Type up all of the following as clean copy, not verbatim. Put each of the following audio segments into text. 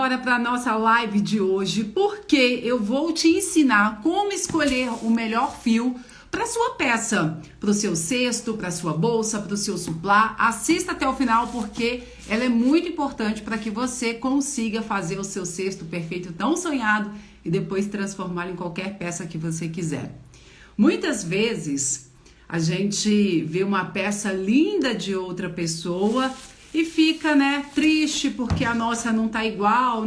agora para a nossa live de hoje, porque eu vou te ensinar como escolher o melhor fio para sua peça, para o seu cesto, para sua bolsa, para o seu suplá. Assista até o final, porque ela é muito importante para que você consiga fazer o seu cesto perfeito tão sonhado e depois transformá-lo em qualquer peça que você quiser. Muitas vezes a gente vê uma peça linda de outra pessoa e fica, triste porque a nossa não tá igual,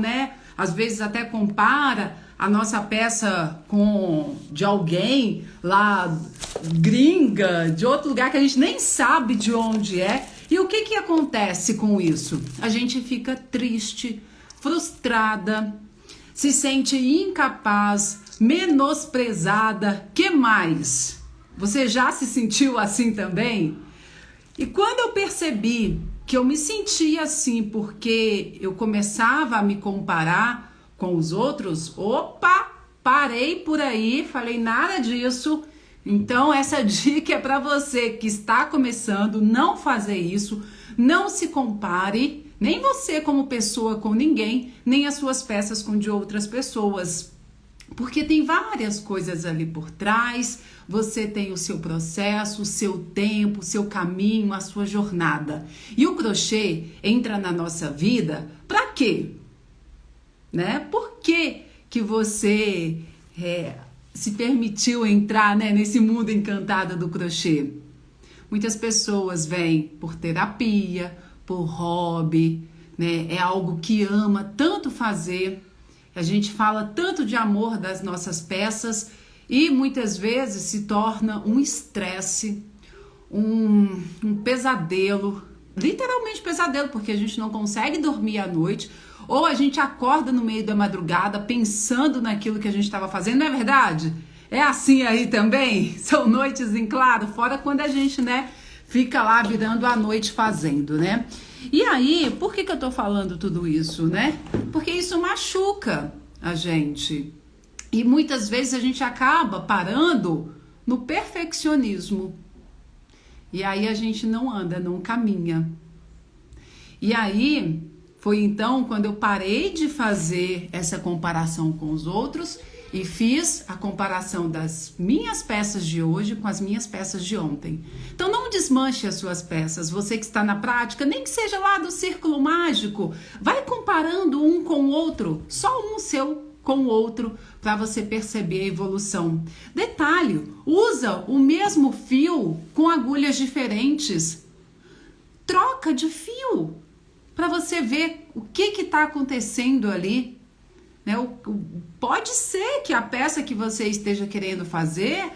Às vezes até compara a nossa peça com de alguém lá gringa, de outro lugar que a gente nem sabe de onde é. E o que acontece com isso? A gente fica triste, frustrada, se sente incapaz, menosprezada. Que mais? Você já se sentiu assim também? E quando eu percebi que eu me sentia assim porque eu começava a me comparar com os outros, parei por aí, falei nada disso. Então essa dica é para você que está começando, não fazer isso, não se compare, nem você como pessoa com ninguém, nem as suas peças com de outras pessoas. Porque tem várias coisas ali por trás, você tem o seu processo, o seu tempo, o seu caminho, a sua jornada. E o crochê entra na nossa vida para quê? Por que você se permitiu entrar nesse mundo encantado do crochê? Muitas pessoas vêm por terapia, por hobby, é algo que ama tanto fazer. A gente fala tanto de amor das nossas peças e muitas vezes se torna um estresse, um pesadelo, literalmente pesadelo, porque a gente não consegue dormir à noite ou a gente acorda no meio da madrugada pensando naquilo que a gente estava fazendo, não é verdade? É assim aí também? São noites em claro, fora quando a gente, fica lá virando a noite fazendo, E aí, por que eu tô falando tudo isso, Porque isso machuca a gente. E muitas vezes a gente acaba parando no perfeccionismo. E aí a gente não anda, não caminha. E aí, foi então quando eu parei de fazer essa comparação com os outros e fiz a comparação das minhas peças de hoje com as minhas peças de ontem. Então não desmanche as suas peças, você que está na prática, nem que seja lá do círculo mágico, vai comparando um com o outro, só um seu com o outro, para você perceber a evolução. Detalhe, usa o mesmo fio com agulhas diferentes, troca de fio, para você ver o que está acontecendo ali. Pode ser que a peça que você esteja querendo fazer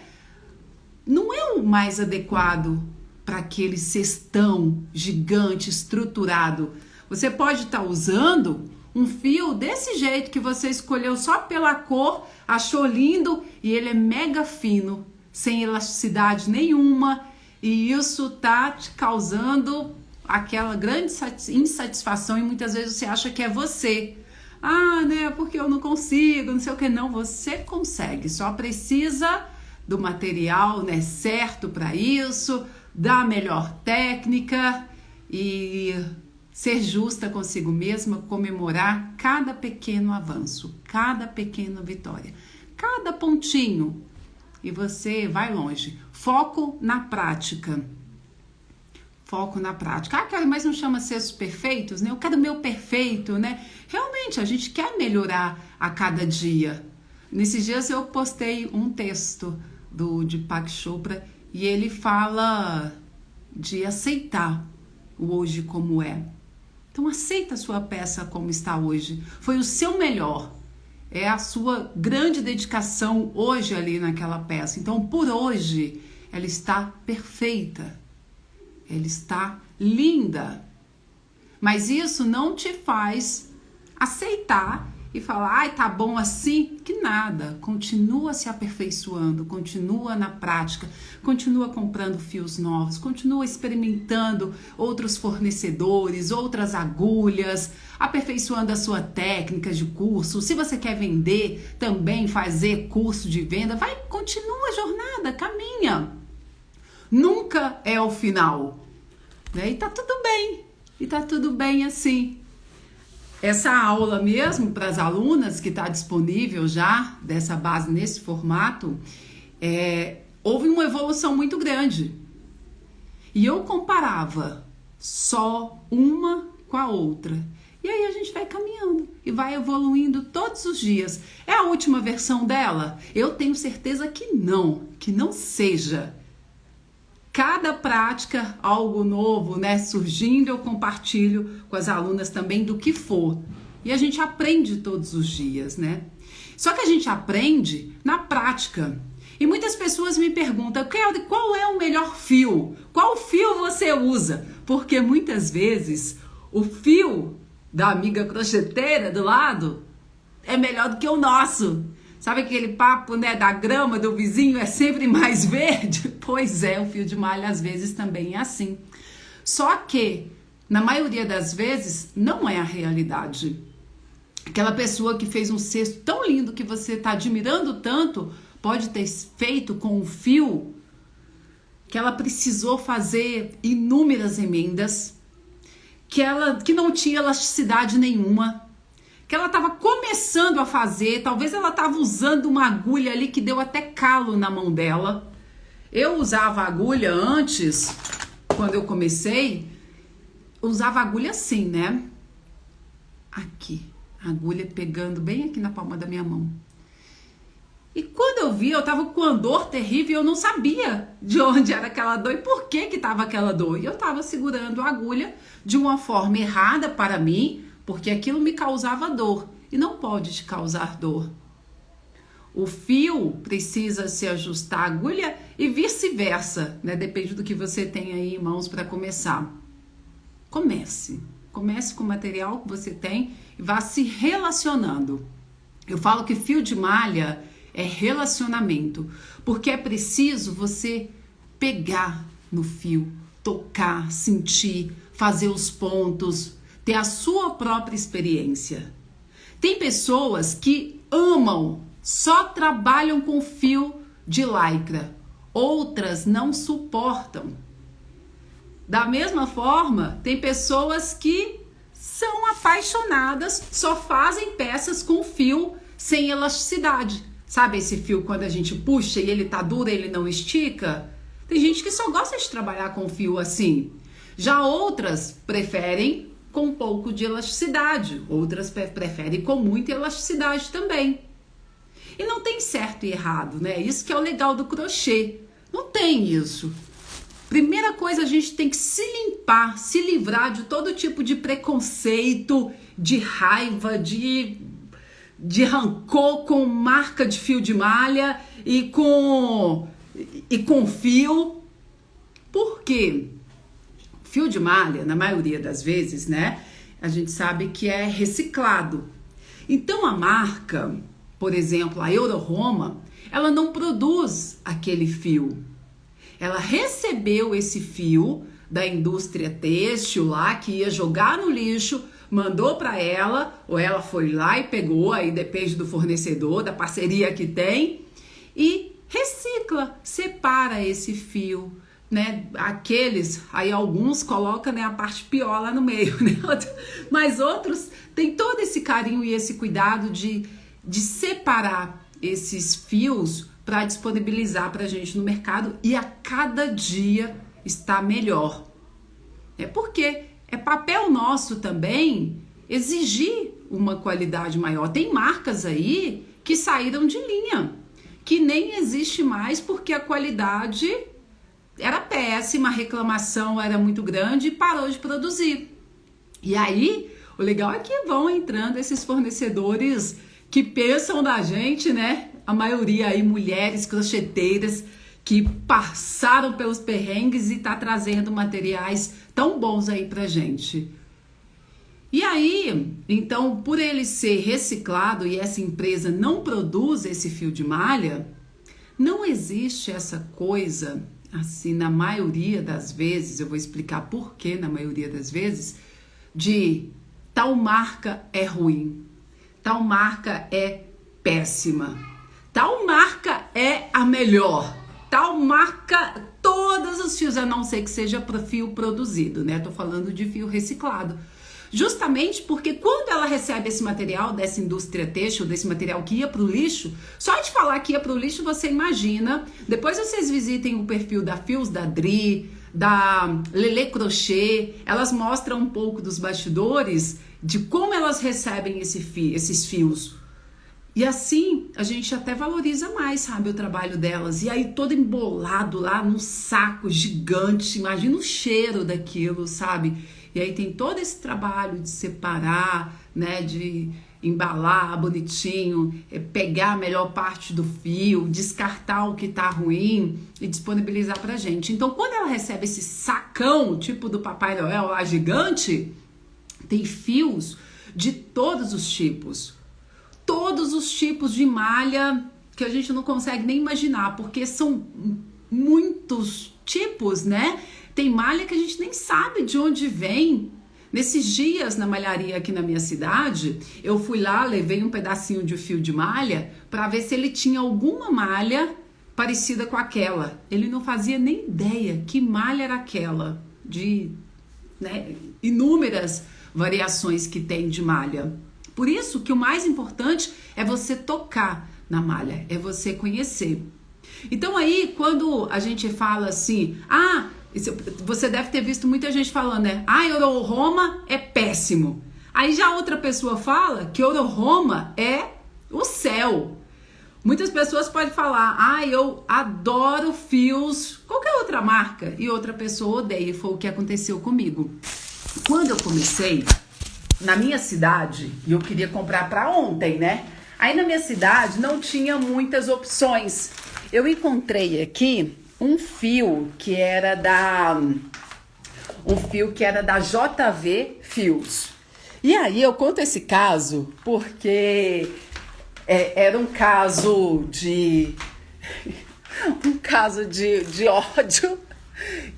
não é o mais adequado para aquele cestão gigante, estruturado. Você pode estar usando um fio desse jeito que você escolheu só pela cor, achou lindo e ele é mega fino, sem elasticidade nenhuma, e isso tá te causando aquela grande insatisfação e muitas vezes você acha que é você. Porque eu não consigo, não sei o que. Não, você consegue, só precisa do material, certo para isso, da melhor técnica e ser justa consigo mesma, comemorar cada pequeno avanço, cada pequena vitória, cada pontinho, e você vai longe. Foco na prática. Foco na prática. Mas não chama cestos perfeitos, Eu quero o meu perfeito, Realmente, a gente quer melhorar a cada dia. Nesses dias eu postei um texto do Deepak Chopra e ele fala de aceitar o hoje como é. Então aceita a sua peça como está hoje. Foi o seu melhor. É a sua grande dedicação hoje ali naquela peça. Então por hoje ela está perfeita. Ela está linda. Mas isso não te faz aceitar e falar, tá bom assim, que nada. Continua se aperfeiçoando, continua na prática, continua comprando fios novos, continua experimentando outros fornecedores, outras agulhas, aperfeiçoando a sua técnica de curso. Se você quer vender, também fazer curso de venda, continua a jornada, caminha. Nunca é o final, E tá tudo bem assim. essa aula mesmo para as alunas que está disponível já, dessa base nesse formato, houve uma evolução muito grande. E eu comparava só uma com a outra. E aí a gente vai caminhando e vai evoluindo todos os dias. É a última versão dela? Eu tenho certeza que não seja. Cada prática, algo novo, né, surgindo, eu compartilho com as alunas também do que for. E a gente aprende todos os dias, né? Só que a gente aprende na prática. E muitas pessoas me perguntam, qual é o melhor fio? Qual fio você usa? Porque muitas vezes o fio da amiga crocheteira do lado é melhor do que o nosso. Sabe aquele papo, né, da grama do vizinho é sempre mais verde? Pois é, o fio de malha às vezes também é assim. Só que, na maioria das vezes, não é a realidade. Aquela pessoa que fez um cesto tão lindo que você está admirando tanto, pode ter feito com um fio que ela precisou fazer inúmeras emendas, que não tinha elasticidade nenhuma, que ela estava começando a fazer, talvez ela estava usando uma agulha ali que deu até calo na mão dela. Eu usava agulha antes, quando eu comecei, usava agulha assim, né? Aqui, a agulha pegando bem aqui na palma da minha mão. E quando eu vi, eu tava com uma dor terrível, eu não sabia de onde era aquela dor e por que que tava aquela dor. E eu tava segurando a agulha de uma forma errada para mim, porque aquilo me causava dor e não pode te causar dor. O fio precisa se ajustar à agulha e vice-versa, né? Depende do que você tem aí em mãos para começar. Comece com o material que você tem e vá se relacionando. Eu falo que fio de malha é relacionamento, porque é preciso você pegar no fio, tocar, sentir, fazer os pontos, ter a sua própria experiência. Tem pessoas que amam, só trabalham com fio de lycra, outras não suportam. Da mesma forma, tem pessoas que são apaixonadas, só fazem peças com fio sem elasticidade. Sabe esse fio quando a gente puxa e ele tá duro, ele não estica? Tem gente que só gosta de trabalhar com fio assim. Já outras preferem com um pouco de elasticidade, outras preferem com muita elasticidade também. E não tem certo e errado, né? Isso que é o legal do crochê. Não tem isso. Primeira coisa, a gente tem que se limpar, se livrar de todo tipo de preconceito, de raiva, de rancor com marca de fio de malha e com fio. Por quê? Fio de malha, na maioria das vezes, né, a gente sabe que é reciclado. Então a marca, por exemplo, a Euro-Roma, ela não produz aquele fio. Ela recebeu esse fio da indústria têxtil lá, que ia jogar no lixo, mandou para ela, ou ela foi lá e pegou, aí depende do fornecedor, da parceria que tem, e recicla, separa esse fio, né? Aqueles, aí alguns colocam, né, a parte pior lá no meio, né? Mas outros têm todo esse carinho e esse cuidado de separar esses fios para disponibilizar para a gente no mercado, e a cada dia está melhor. É porque é papel nosso também exigir uma qualidade maior. Tem marcas aí que saíram de linha, que nem existe mais porque a qualidade era péssima, a reclamação era muito grande e parou de produzir. E aí, o legal é que vão entrando esses fornecedores que pensam na gente, né? A maioria aí mulheres crocheteiras que passaram pelos perrengues e tá trazendo materiais tão bons aí pra gente. E aí, então, por ele ser reciclado e essa empresa não produz esse fio de malha, não existe essa coisa, assim, na maioria das vezes, eu vou explicar por que na maioria das vezes, de tal marca é ruim, tal marca é péssima, tal marca é a melhor, tal marca, todos os fios, a não ser que seja para fio produzido, né? Tô falando de fio reciclado. Justamente porque quando ela recebe esse material dessa indústria têxtil, desse material que ia para o lixo, só de falar que ia para o lixo você imagina. Depois vocês visitem o perfil da Fios, da Dri, da Lele Crochê, elas mostram um pouco dos bastidores de como elas recebem esses fios. E assim a gente até valoriza mais, sabe, o trabalho delas. E aí todo embolado lá num saco gigante, imagina o cheiro daquilo, sabe? E aí tem todo esse trabalho de separar, né, de embalar bonitinho, pegar a melhor parte do fio, descartar o que tá ruim e disponibilizar pra gente. Então quando ela recebe esse sacão, tipo do Papai Noel lá gigante, tem fios de todos os tipos. Todos os tipos de malha que a gente não consegue nem imaginar, porque são muitos tipos, né? Tem malha que a gente nem sabe de onde vem. Nesses dias na malharia aqui na minha cidade, eu fui lá, levei um pedacinho de fio de malha para ver se ele tinha alguma malha parecida com aquela. Ele não fazia nem ideia que malha era aquela, de, né, inúmeras variações que tem de malha. Por isso que o mais importante é você tocar na malha, é você conhecer. Então aí, quando a gente fala assim, você deve ter visto muita gente falando, né? Euro Roma é péssimo. Aí já outra pessoa fala que Euro Roma é o céu. Muitas pessoas podem falar, eu adoro fios, qualquer outra marca, e outra pessoa odeia, e foi o que aconteceu comigo. Quando eu comecei na minha cidade, e eu queria comprar para ontem, né? Aí na minha cidade não tinha muitas opções. Eu encontrei aqui um fio que era da JV Fios. E aí eu conto esse caso porque era um caso de ódio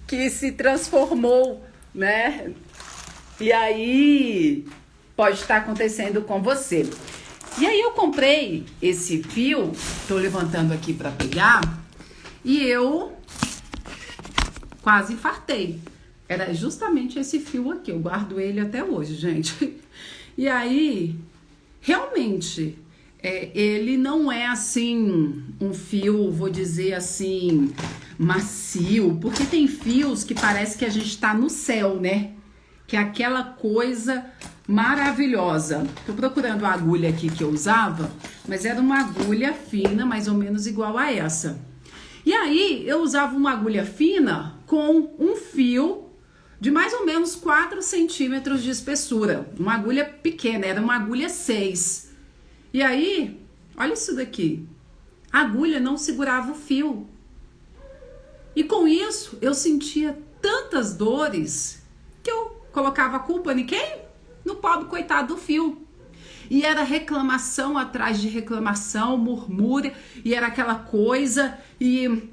que se transformou, né? E aí pode estar acontecendo com você. E aí eu comprei esse fio, tô levantando aqui para pegar, e eu quase infartei. Era justamente esse fio aqui, eu guardo ele até hoje, gente. E aí, realmente, ele não é assim um fio, vou dizer assim, macio, porque tem fios que parece que a gente tá no céu, né? Que é aquela coisa maravilhosa. Tô procurando a agulha aqui que eu usava, mas era uma agulha fina, mais ou menos igual a essa. E aí, eu usava uma agulha fina com um fio de mais ou menos 4 centímetros de espessura. Uma agulha pequena, era uma agulha 6. E aí, olha isso daqui. A agulha não segurava o fio. E com isso, eu sentia tantas dores que eu colocava a culpa em quem? No pobre coitado do fio. E era reclamação atrás de reclamação, murmúria, e era aquela coisa, e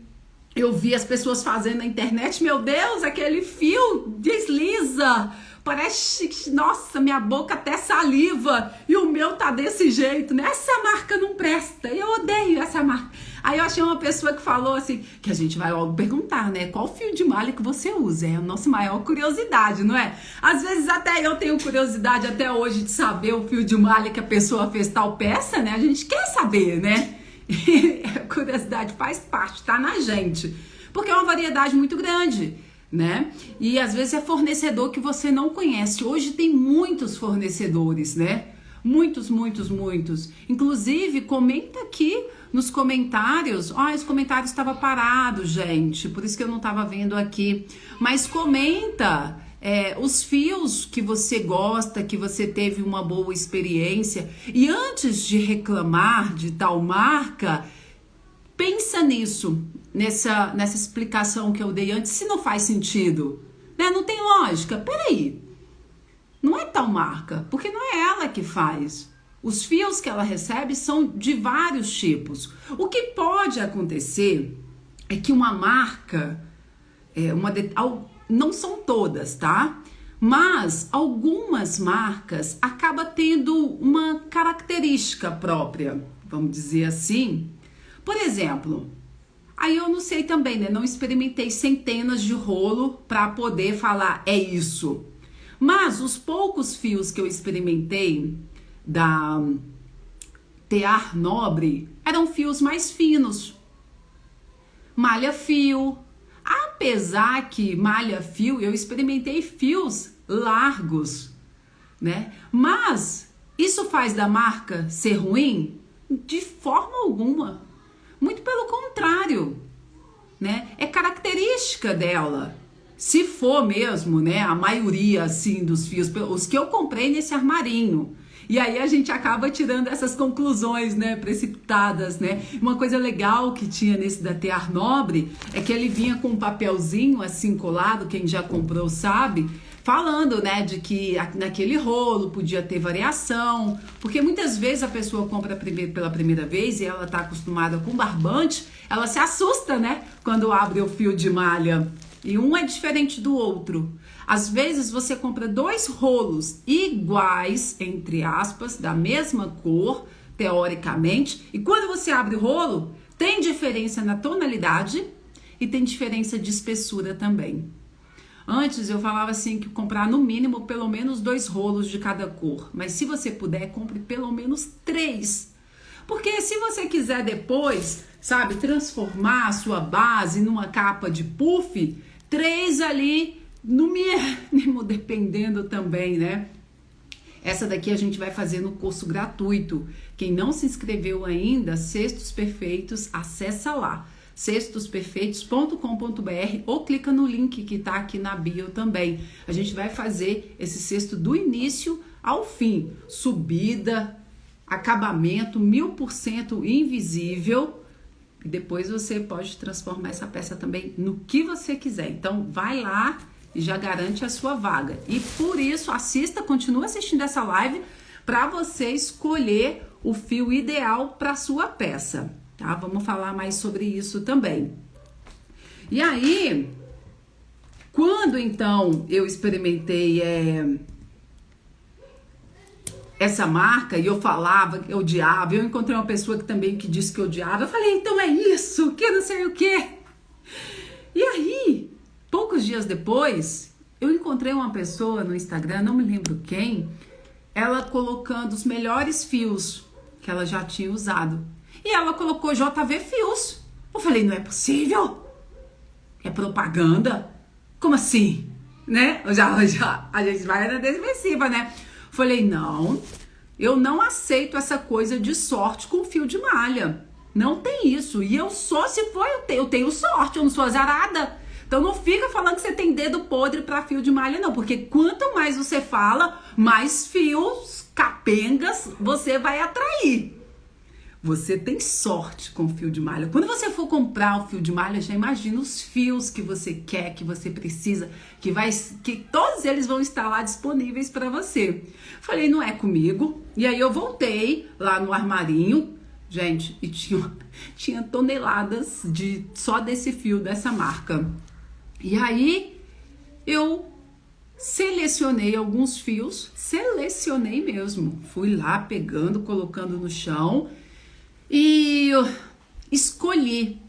eu vi as pessoas fazendo na internet, meu Deus, aquele fio desliza, parece, nossa, minha boca até saliva, e o meu tá desse jeito, né? Essa marca não presta, eu odeio essa marca. Aí eu achei uma pessoa que falou assim, que a gente vai logo perguntar, né? Qual fio de malha que você usa? É a nossa maior curiosidade, não é? Às vezes até eu tenho curiosidade até hoje de saber o fio de malha que a pessoa fez tal peça, né? A gente quer saber, né? E a curiosidade faz parte, tá na gente. Porque é uma variedade muito grande, né? E às vezes é fornecedor que você não conhece. Hoje tem muitos fornecedores, né? Muitos. Inclusive, comenta aqui nos comentários. Os comentários estavam parados, gente. Por isso que eu não estava vendo aqui. Mas comenta os fios que você gosta, que você teve uma boa experiência. E antes de reclamar de tal marca, pensa nisso, nessa explicação que eu dei antes, se não faz sentido. Né? Não tem lógica. Peraí. Não é tal marca, porque não é ela que faz. Os fios que ela recebe são de vários tipos. O que pode acontecer é que uma marca, não são todas, tá? Mas algumas marcas acabam tendo uma característica própria, vamos dizer assim. Por exemplo, aí eu não sei também, né? Não experimentei centenas de rolo para poder falar é isso. Mas os poucos fios que eu experimentei da Tear Nobre eram fios mais finos. Malha fio. Apesar que malha fio, eu experimentei fios largos, né? Mas isso faz da marca ser ruim? De forma alguma. Muito pelo contrário, né? É característica dela. Se for mesmo, né, a maioria assim dos fios, os que eu comprei nesse armarinho. E aí a gente acaba tirando essas conclusões, né, precipitadas, né? Uma coisa legal que tinha nesse da Tear Nobre é que ele vinha com um papelzinho assim colado, quem já comprou sabe, falando, né, de que naquele rolo podia ter variação, porque muitas vezes a pessoa compra pela primeira vez e ela tá acostumada com barbante, ela se assusta, né, quando abre o fio de malha. E um é diferente do outro. Às vezes você compra 2 rolos iguais, entre aspas, da mesma cor, teoricamente, e quando você abre o rolo, tem diferença na tonalidade e tem diferença de espessura também. Antes eu falava assim que comprar no mínimo pelo menos 2 rolos de cada cor, mas se você puder, compre pelo menos 3. Porque se você quiser depois, sabe, transformar a sua base numa capa de puff, 3 ali no mínimo, dependendo também, né? Essa daqui a gente vai fazer no curso gratuito. Quem não se inscreveu ainda, Cestos Perfeitos, acessa lá, cestosperfeitos.com.br ou clica no link que tá aqui na bio também. A gente vai fazer esse cesto do início ao fim, subida, acabamento 1000% invisível. E depois você pode transformar essa peça também no que você quiser. Então vai lá e já garante a sua vaga. E por isso continua assistindo essa live para você escolher o fio ideal para sua peça, tá? Vamos falar mais sobre isso também. E aí, quando então eu experimentei essa marca e eu falava que eu odiava, eu encontrei uma pessoa que também que disse que odiava, eu falei, então é isso, que não sei o quê. E aí, poucos dias depois, eu encontrei uma pessoa no Instagram, não me lembro quem, ela colocando os melhores fios que ela já tinha usado. E ela colocou JV Fios. Eu falei, não é possível? É propaganda? Como assim? Né? Já, a gente vai na defensiva, né? Falei, não, eu não aceito essa coisa de sorte com fio de malha. Não tem isso. E eu só, se for, eu tenho sorte, eu não sou azarada. Então não fica falando que você tem dedo podre para fio de malha, não. Porque quanto mais você fala, mais fios capengas você vai atrair. Você tem sorte com fio de malha. Quando você for comprar o fio de malha, já imagina os fios que você quer, que você precisa, que todos eles vão estar lá disponíveis para você. Falei, não é comigo. E aí eu voltei lá no armarinho, gente, e tinha toneladas só desse fio, dessa marca. E aí eu selecionei alguns fios, selecionei mesmo. Fui lá pegando, colocando no chão e escolhi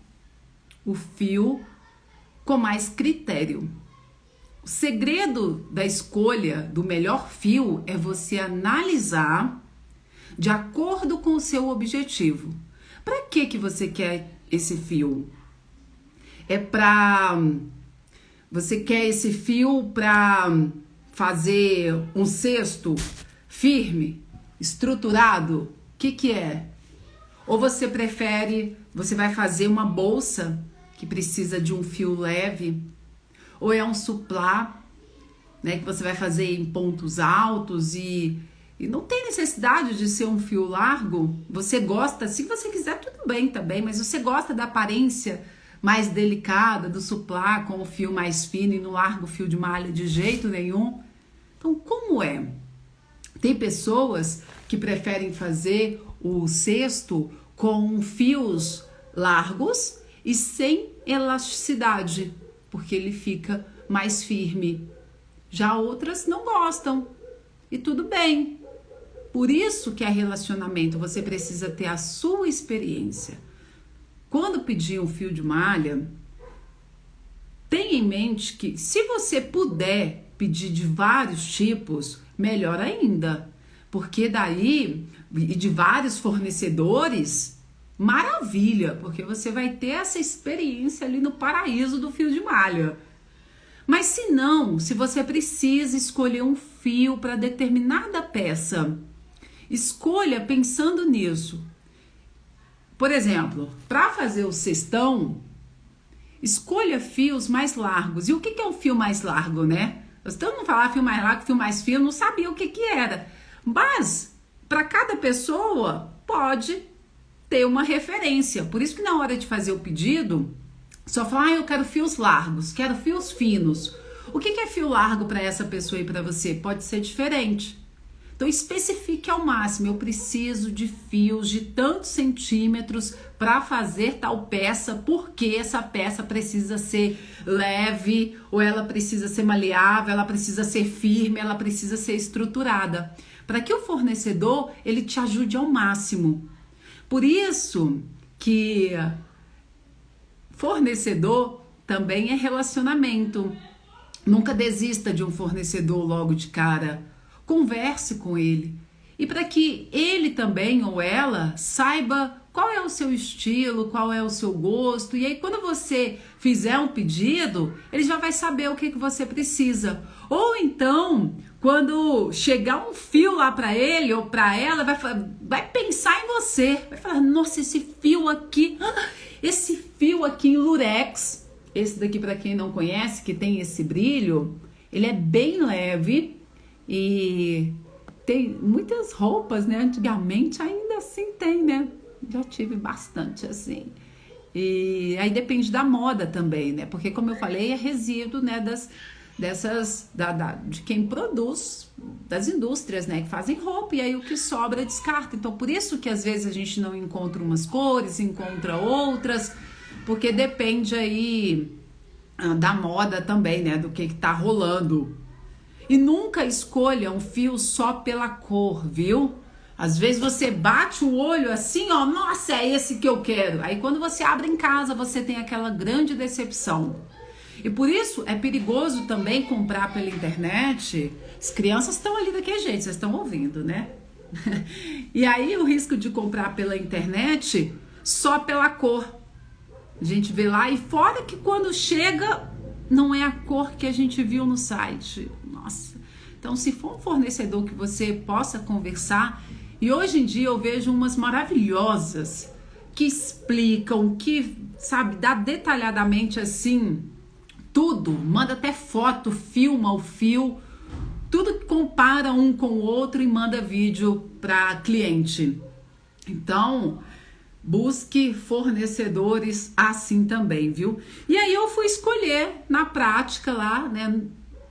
o fio com mais critério. O segredo da escolha do melhor fio é você analisar de acordo com o seu objetivo. Para que você quer esse fio? Você quer esse fio para fazer um cesto firme, estruturado? O que é? Ou você vai fazer uma bolsa que precisa de um fio leve? Ou é um suplá, né, que você vai fazer em pontos altos e não tem necessidade de ser um fio largo? Você gosta, se você quiser, tudo bem também, mas você gosta da aparência mais delicada do suplá com o fio mais fino e não larga o fio de malha de jeito nenhum? Então, como é? Tem pessoas que preferem fazer o cesto com fios largos e sem elasticidade, porque ele fica mais firme. Já outras não gostam e tudo bem. Por isso que é relacionamento, você precisa ter a sua experiência. Quando pedir um fio de malha, tenha em mente que se você puder pedir de vários tipos, melhor ainda. Porque daí, e de vários fornecedores, maravilha, porque você vai ter essa experiência ali no paraíso do fio de malha. Mas se não, se você precisa escolher um fio para determinada peça, escolha pensando nisso. Por exemplo, para fazer o cestão, escolha fios mais largos. E o que é um fio mais largo, né? Todo mundo falava fio mais largo, fio mais fino, não sabia o que era. Mas, para cada pessoa, pode ter uma referência. Por isso que na hora de fazer o pedido, só fala, eu quero fios largos, quero fios finos. O que é fio largo para essa pessoa e para você? Pode ser diferente. Então, especifique ao máximo, eu preciso de fios de tantos centímetros para fazer tal peça, porque essa peça precisa ser leve, ou ela precisa ser maleável, ela precisa ser firme, ela precisa ser estruturada. Para que o fornecedor, ele te ajude ao máximo. Por isso que fornecedor também é relacionamento. Nunca desista de um fornecedor logo de cara. Converse com ele. E para que ele também ou ela saiba qual é o seu estilo, qual é o seu gosto. E aí quando você fizer um pedido, ele já vai saber o que você precisa. Ou então, quando chegar um fio lá para ele ou para ela, vai pensar em você. Vai falar, nossa, esse fio aqui em lurex. Esse daqui, para quem não conhece, que tem esse brilho, ele é bem leve. E tem muitas roupas, né? Antigamente ainda assim tem, né? Já tive bastante assim. E aí depende da moda também, né? Porque como eu falei, é resíduo, né? De quem produz, das indústrias, né? Que fazem roupa e aí o que sobra descarta. Então por isso que às vezes a gente não encontra umas cores, encontra outras, porque depende aí da moda também, né? Do que tá rolando. E nunca escolha um fio só pela cor, viu? Às vezes você bate o olho assim, ó, nossa, é esse que eu quero. Aí quando você abre em casa, você tem aquela grande decepção. E por isso é perigoso também comprar pela internet. As crianças estão ali daquele jeito, vocês estão ouvindo, né? E aí o risco de comprar pela internet só pela cor. A gente vê lá e fora que quando chega não é a cor que a gente viu no site. Nossa. Então, se for um fornecedor que você possa conversar, e hoje em dia eu vejo umas maravilhosas que explicam, que, sabe, dá detalhadamente assim, tudo, manda até foto, filma o fio, tudo compara um com o outro e manda vídeo para cliente. Então, busque fornecedores assim também, viu? E aí eu fui escolher na prática lá, né,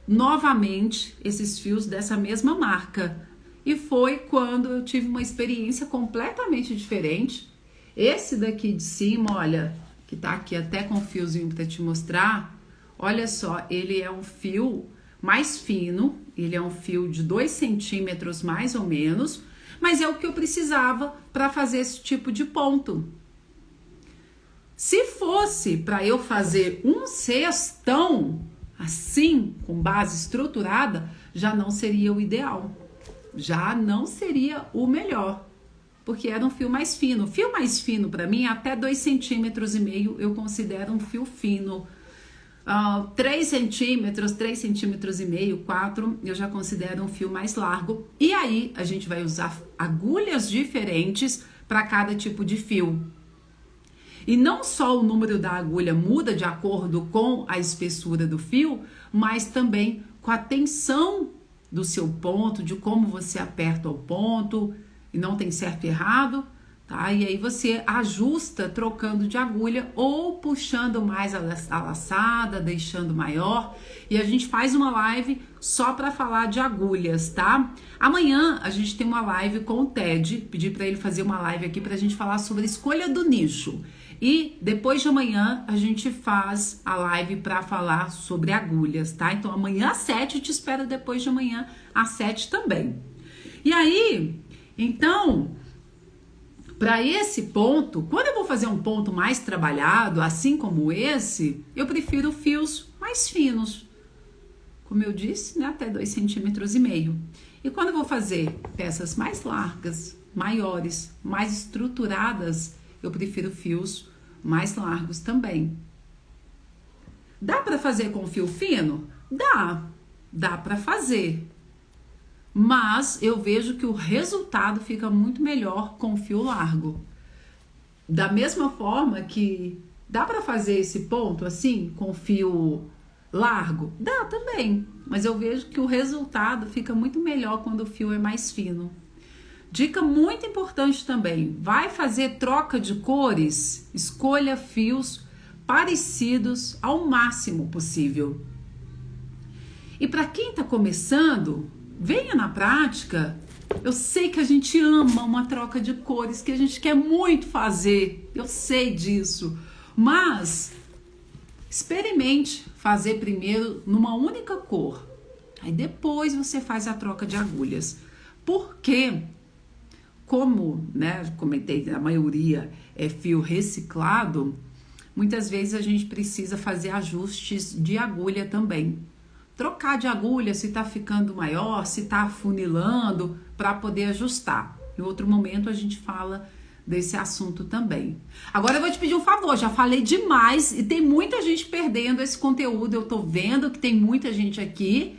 novamente esses fios dessa mesma marca. E foi quando eu tive uma experiência completamente diferente. Esse daqui de cima, olha, que tá aqui até com um fiozinho para te mostrar. Olha só, ele é um fio mais fino, ele é um fio de 2 centímetros mais ou menos, mas é o que eu precisava para fazer esse tipo de ponto. Se fosse para eu fazer um cestão assim, com base estruturada, já não seria o ideal. Já não seria o melhor, porque era um fio mais fino. Fio mais fino para mim, até 2,5 centímetros eu considero um fio fino. 3 centímetros, 3,5 centímetros, 4, eu já considero um fio mais largo. E aí a gente vai usar agulhas diferentes para cada tipo de fio. E não só o número da agulha muda de acordo com a espessura do fio, mas também com a tensão do seu ponto, de como você aperta o ponto, e não tem certo e errado, tá? E aí você ajusta trocando de agulha ou puxando mais a laçada, deixando maior. E a gente faz uma live só para falar de agulhas, tá? Amanhã a gente tem uma live com o Ted, pedi para ele fazer uma live aqui pra gente falar sobre a escolha do nicho. E depois de amanhã a gente faz a live para falar sobre agulhas, tá? Então amanhã às 7, eu te espero depois de amanhã às 7 também. E aí, então, para esse ponto, quando eu vou fazer um ponto mais trabalhado, assim como esse, eu prefiro fios mais finos. como eu disse, né, até 2,5 centímetros. E quando eu vou fazer peças mais largas, maiores, mais estruturadas, eu prefiro fios mais largos também. Dá para fazer com fio fino? Dá para fazer. Mas eu vejo que o resultado fica muito melhor com fio largo. Da mesma forma que dá para fazer esse ponto assim com fio largo? Dá também, mas eu vejo que o resultado fica muito melhor quando o fio é mais fino. Dica muito importante também, vai fazer troca de cores, escolha fios parecidos ao máximo possível. E para quem está começando, venha na prática. Eu sei que a gente ama uma troca de cores, que a gente quer muito fazer, eu sei disso, mas experimente fazer primeiro numa única cor, aí depois você faz a troca de agulhas, porque como, né, comentei, a maioria é fio reciclado, muitas vezes a gente precisa fazer ajustes de agulha também. Trocar de agulha se tá ficando maior, se tá afunilando, para poder ajustar. Em outro momento a gente fala desse assunto também. Agora eu vou te pedir um favor, já falei demais e tem muita gente perdendo esse conteúdo, eu tô vendo que tem muita gente aqui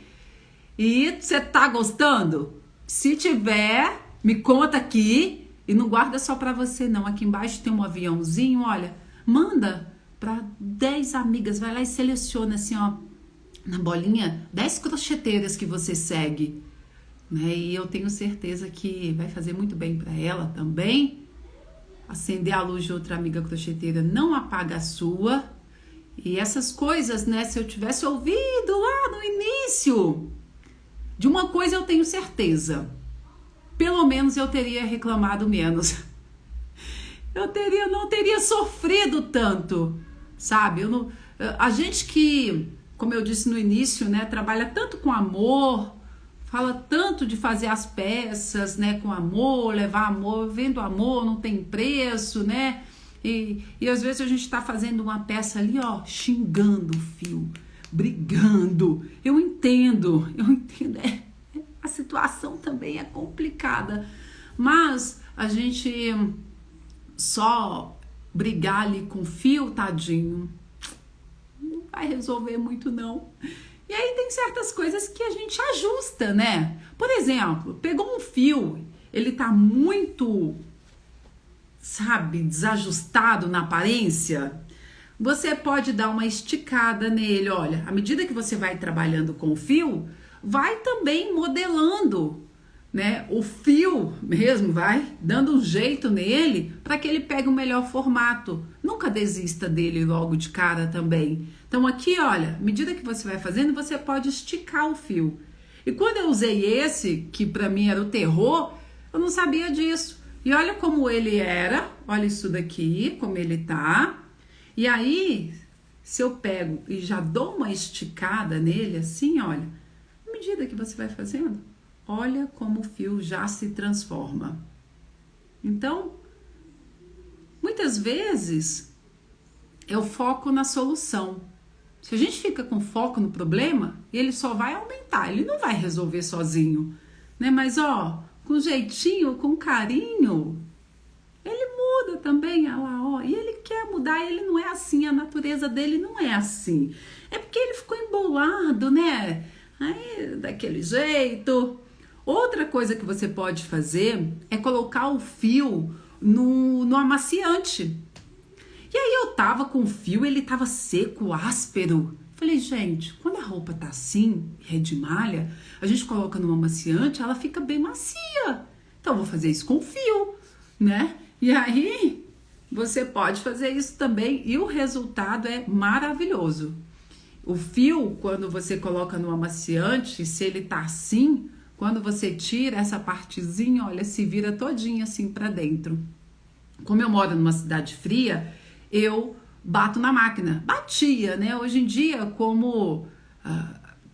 e você tá gostando? Se tiver, me conta aqui e não guarda só para você não, aqui embaixo tem um aviãozinho, olha, manda para 10 amigas, vai lá e seleciona assim, ó, na bolinha, 10 crocheteiras que você segue, né? E eu tenho certeza que vai fazer muito bem para ela também. Acender a luz de outra amiga crocheteira não apaga a sua. E essas coisas, né? Se eu tivesse ouvido lá no início, de uma coisa eu tenho certeza, pelo menos eu teria reclamado menos. Não teria sofrido tanto, sabe? A gente que, como eu disse no início, né, trabalha tanto com amor, fala tanto de fazer as peças, né, com amor, levar amor, vendo amor, não tem preço, né? E às vezes a gente tá fazendo uma peça ali, ó, xingando o fio, brigando. Eu entendo, a situação também é complicada, mas a gente só brigar ali com o fio, tadinho, não vai resolver muito não. E aí tem certas coisas que a gente ajusta, né? Por exemplo, pegou um fio, ele tá muito, sabe, desajustado na aparência, você pode dar uma esticada nele, olha, à medida que você vai trabalhando com o fio, vai também modelando, né? O fio mesmo, vai dando um jeito nele para que ele pegue o melhor formato. Nunca desista dele logo de cara também. Então aqui, olha, à medida que você vai fazendo, você pode esticar o fio. E quando eu usei esse, que para mim era o terror, eu não sabia disso. E olha como ele era, olha isso daqui, como ele tá. E aí, se eu pego e já dou uma esticada nele assim, olha, à medida que você vai fazendo, olha como o fio já se transforma. Então, muitas vezes eu foco na solução. Se a gente fica com foco no problema, ele só vai aumentar, ele não vai resolver sozinho, né? Mas ó, com jeitinho, com carinho, ele muda também, olha lá, ó. E ele quer mudar, ele não é assim, a natureza dele não é assim. É porque ele ficou embolado, né? Aí, daquele jeito. Outra coisa que você pode fazer é colocar o fio no amaciante. E aí eu tava com o fio, ele tava seco, áspero. Falei, gente, quando a roupa tá assim, é de malha, a gente coloca no amaciante, ela fica bem macia. Então eu vou fazer isso com o fio, né? E aí você pode fazer isso também e o resultado é maravilhoso. O fio, quando você coloca no amaciante, se ele tá assim, quando você tira essa partezinha, olha, se vira todinha assim pra dentro. Como eu moro numa cidade fria, eu bato na máquina. Batia, né? Hoje em dia, como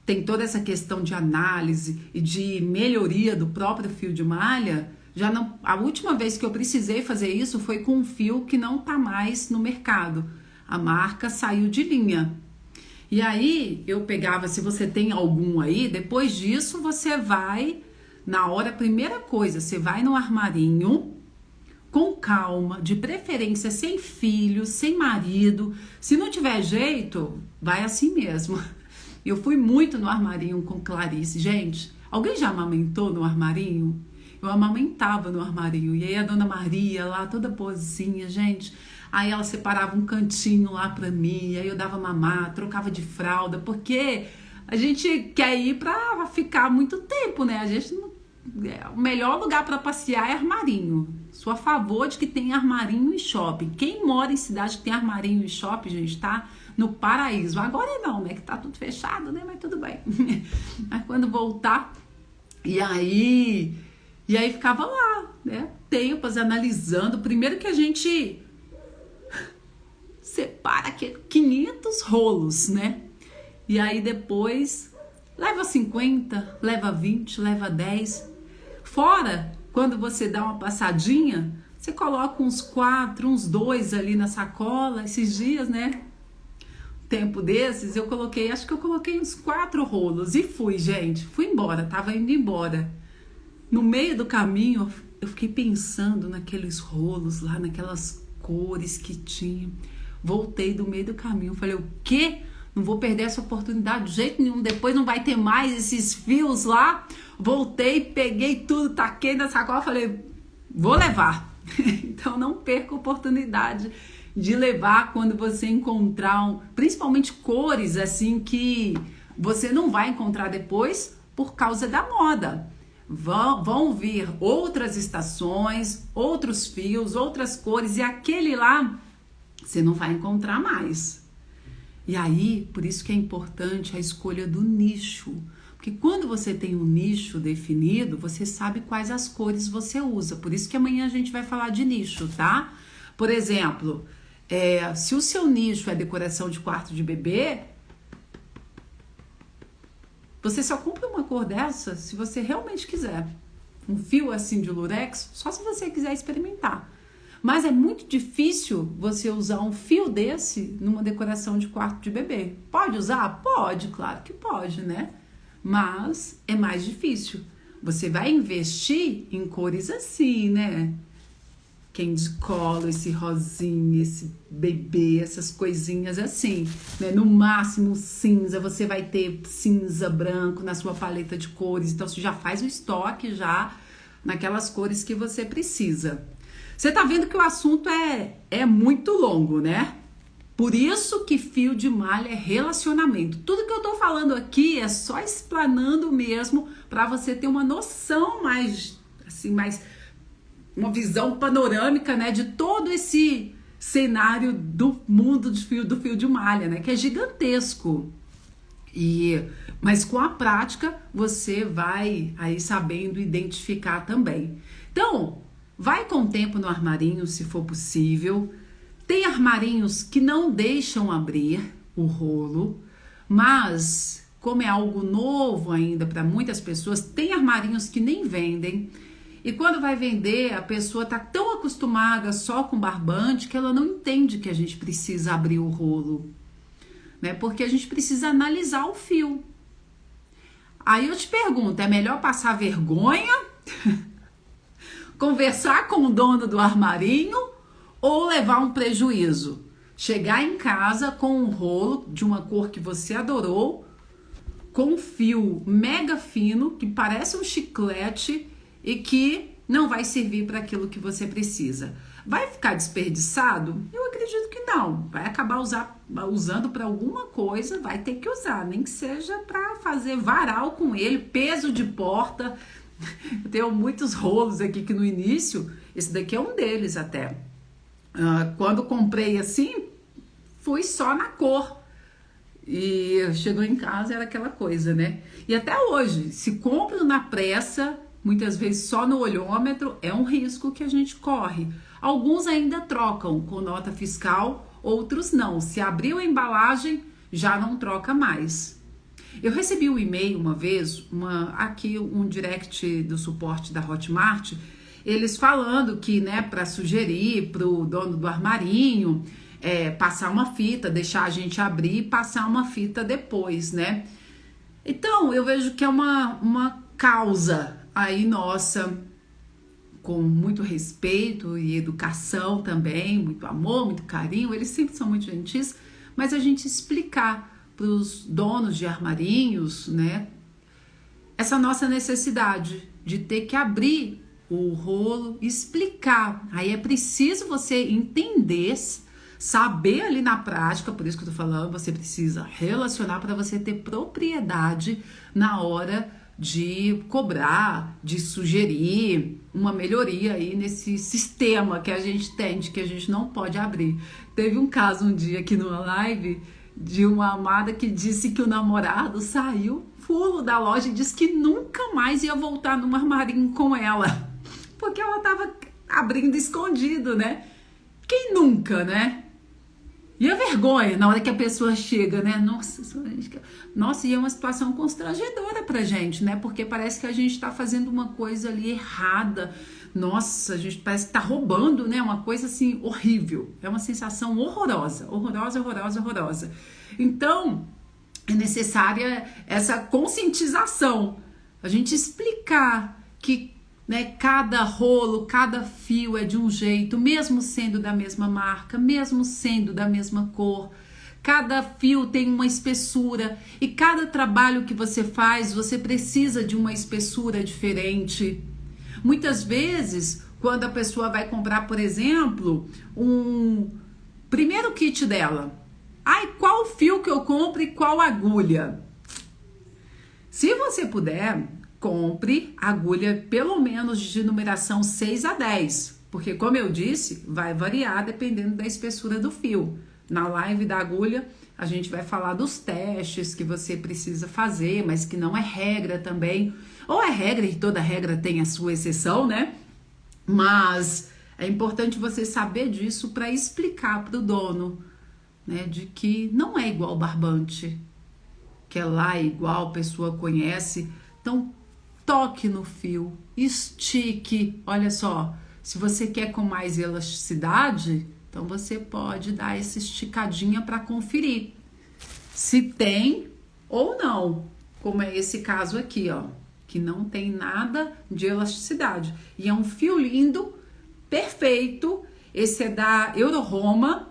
tem toda essa questão de análise e de melhoria do próprio fio de malha, já não, a última vez que eu precisei fazer isso foi com um fio que não tá mais no mercado. A marca saiu de linha. E aí eu pegava, se você tem algum aí, depois disso você vai, na hora, primeira coisa, você vai no armarinho, com calma, de preferência sem filho, sem marido. Se não tiver jeito, vai assim mesmo. Eu fui muito no armarinho com Clarice. Gente, alguém já amamentou no armarinho? Eu amamentava no armarinho. E aí a dona Maria lá, toda boazinha, gente. Aí ela separava um cantinho lá pra mim. Aí eu dava mamar, trocava de fralda. Porque a gente quer ir pra ficar muito tempo, né? A gente não... O melhor lugar para passear é armarinho. Sou a favor de que tem armarinho e shopping. Quem mora em cidade que tem armarinho e shopping, gente, tá no paraíso. Agora não, né? Que tá tudo fechado, né? Mas tudo bem. Mas quando voltar, e aí ficava lá, né? Tempos analisando. Primeiro que a gente separa 500 rolos, né? E aí depois leva 50, leva 20, leva 10. Fora, quando você dá uma passadinha, você coloca uns 4, uns 2 ali na sacola. Esses dias, né? Tempo desses, acho que eu coloquei uns 4 rolos e fui, gente. Fui embora, tava indo embora. No meio do caminho, eu fiquei pensando naqueles rolos lá, naquelas cores que tinha. Voltei do meio do caminho, falei, o quê? Não vou perder essa oportunidade de jeito nenhum. Depois não vai ter mais esses fios lá. Voltei, peguei tudo, taquei na sacola, falei, vou levar. Então não perca a oportunidade de levar quando você encontrar, principalmente cores assim que você não vai encontrar depois por causa da moda. Vão vir outras estações, outros fios, outras cores e aquele lá você não vai encontrar mais. E aí, por isso que é importante a escolha do nicho. Porque quando você tem um nicho definido, você sabe quais as cores você usa. Por isso que amanhã a gente vai falar de nicho, tá? Por exemplo, se o seu nicho é decoração de quarto de bebê, você só compra uma cor dessa se você realmente quiser. Um fio assim de lurex, só se você quiser experimentar. Mas é muito difícil você usar um fio desse numa decoração de quarto de bebê. Pode usar? Pode, claro que pode, né? Mas é mais difícil. Você vai investir em cores assim, né? Candy color, esse rosinha, esse bebê, essas coisinhas assim, né? No máximo cinza, você vai ter cinza, branco na sua paleta de cores. Então você já faz o estoque já naquelas cores que você precisa. Você tá vendo que o assunto é muito longo, né? Por isso que fio de malha é relacionamento. Tudo que eu tô falando aqui é só explanando mesmo para você ter uma noção mais uma visão panorâmica, né, de todo esse cenário do mundo do fio de malha, né, que é gigantesco. Mas com a prática você vai aí sabendo identificar também. Então, vai com o tempo no armarinho, se for possível. Tem armarinhos que não deixam abrir o rolo, mas como é algo novo ainda para muitas pessoas, tem armarinhos que nem vendem. E quando vai vender, a pessoa tá tão acostumada só com barbante que ela não entende que a gente precisa abrir o rolo, né? Porque a gente precisa analisar o fio. Aí eu te pergunto, é melhor passar vergonha? Conversar com o dono do armarinho ou levar um prejuízo? Chegar em casa com um rolo de uma cor que você adorou, com um fio mega fino, que parece um chiclete e que não vai servir para aquilo que você precisa. Vai ficar desperdiçado? Eu acredito que não. Vai acabar usando para alguma coisa, vai ter que usar, nem que seja para fazer varal com ele, peso de porta. Eu tenho muitos rolos aqui que no início, esse daqui é um deles até. Quando comprei assim, fui só na cor. E chegou em casa, era aquela coisa, né? E até hoje, se compro na pressa, muitas vezes só no olhômetro, é um risco que a gente corre. Alguns ainda trocam com nota fiscal, outros não. Se abriu a embalagem, já não troca mais. Eu recebi um e-mail uma vez, aqui um direct do suporte da Hotmart, eles falando que, né, para sugerir para o dono do armarinho, passar uma fita, deixar a gente abrir e passar uma fita depois, né? Então, eu vejo que é uma causa aí nossa, com muito respeito e educação também, muito amor, muito carinho, eles sempre são muito gentis, mas a gente explicar para os donos de armarinhos, né, essa nossa necessidade de ter que abrir o rolo e explicar. Aí é preciso você entender, saber ali na prática, por isso que eu tô falando, você precisa relacionar para você ter propriedade na hora de cobrar, de sugerir uma melhoria aí nesse sistema que a gente tem, de que a gente não pode abrir. Teve um caso um dia aqui numa live de uma amada que disse que o namorado saiu fulo da loja e disse que nunca mais ia voltar num armarinho com ela, porque ela tava abrindo escondido, né? Quem nunca, né? E a vergonha na hora que a pessoa chega, né? Nossa, e é uma situação constrangedora pra gente, né? Porque parece que a gente tá fazendo uma coisa ali errada. Nossa, a gente parece que tá roubando, né? Uma coisa assim horrível. É uma sensação horrorosa, horrorosa, horrorosa, horrorosa. Então, é necessária essa conscientização. A gente explicar que, né, cada rolo, cada fio é de um jeito, mesmo sendo da mesma marca, mesmo sendo da mesma cor. Cada fio tem uma espessura e cada trabalho que você faz, você precisa de uma espessura diferente. Muitas vezes, quando a pessoa vai comprar, por exemplo, um primeiro kit dela, qual fio que eu compro e qual agulha? Se você puder, compre agulha pelo menos de numeração 6 a 10, porque como eu disse, vai variar dependendo da espessura do fio. Na live da agulha, a gente vai falar dos testes que você precisa fazer, mas que não é regra também. Ou é regra e toda regra tem a sua exceção, né? Mas é importante você saber disso para explicar para o dono, né, de que não é igual barbante, que é lá igual, a pessoa conhece. Então, toque no fio, estique. Olha só, se você quer com mais elasticidade, então você pode dar essa esticadinha para conferir se tem ou não, como é esse caso aqui, ó, que não tem nada de elasticidade. E é um fio lindo, perfeito. Esse é da Euroroma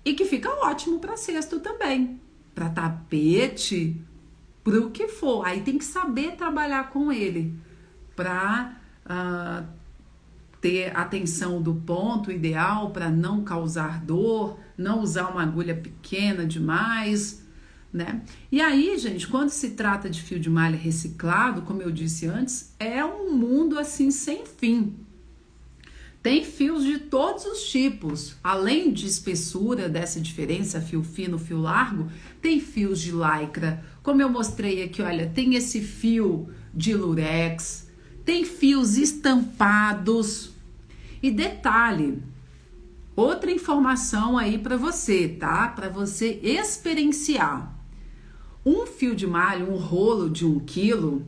e que fica ótimo para cesto também, para tapete, para o que for. Aí tem que saber trabalhar com ele para ter atenção do ponto ideal, para não causar dor, não usar uma agulha pequena demais, né? E aí, gente, quando se trata de fio de malha reciclado, como eu disse antes, é um mundo assim sem fim. Tem fios de todos os tipos, além de espessura, dessa diferença, fio fino, fio largo, tem fios de lycra, como eu mostrei aqui, olha, tem esse fio de lurex, tem fios estampados. E detalhe, outra informação aí para você, tá? Para você experienciar. Um fio de malha, um rolo de 1 quilo,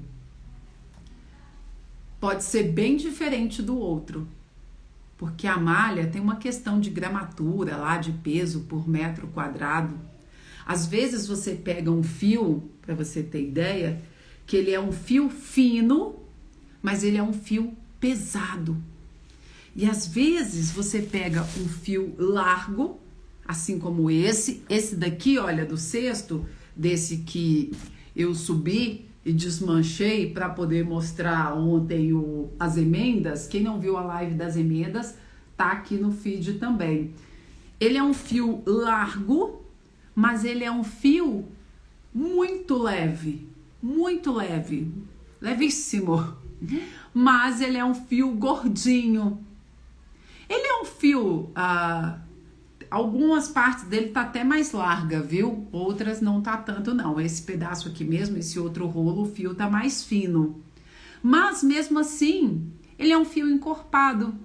pode ser bem diferente do outro. Porque a malha tem uma questão de gramatura lá, de peso por metro quadrado. Às vezes você pega um fio, para você ter ideia, que ele é um fio fino, mas ele é um fio pesado. E às vezes você pega um fio largo, assim como esse daqui, olha, do cesto, desse que eu subi e desmanchei para poder mostrar ontem as emendas. Quem não viu a live das emendas, tá aqui no feed também. Ele é um fio largo, mas ele é um fio muito leve, levíssimo. Mas ele é um fio gordinho. Ele é um fio, algumas partes dele tá até mais larga, viu? Outras não tá tanto não. Esse pedaço aqui mesmo, esse outro rolo, o fio tá mais fino. Mas mesmo assim, ele é um fio encorpado.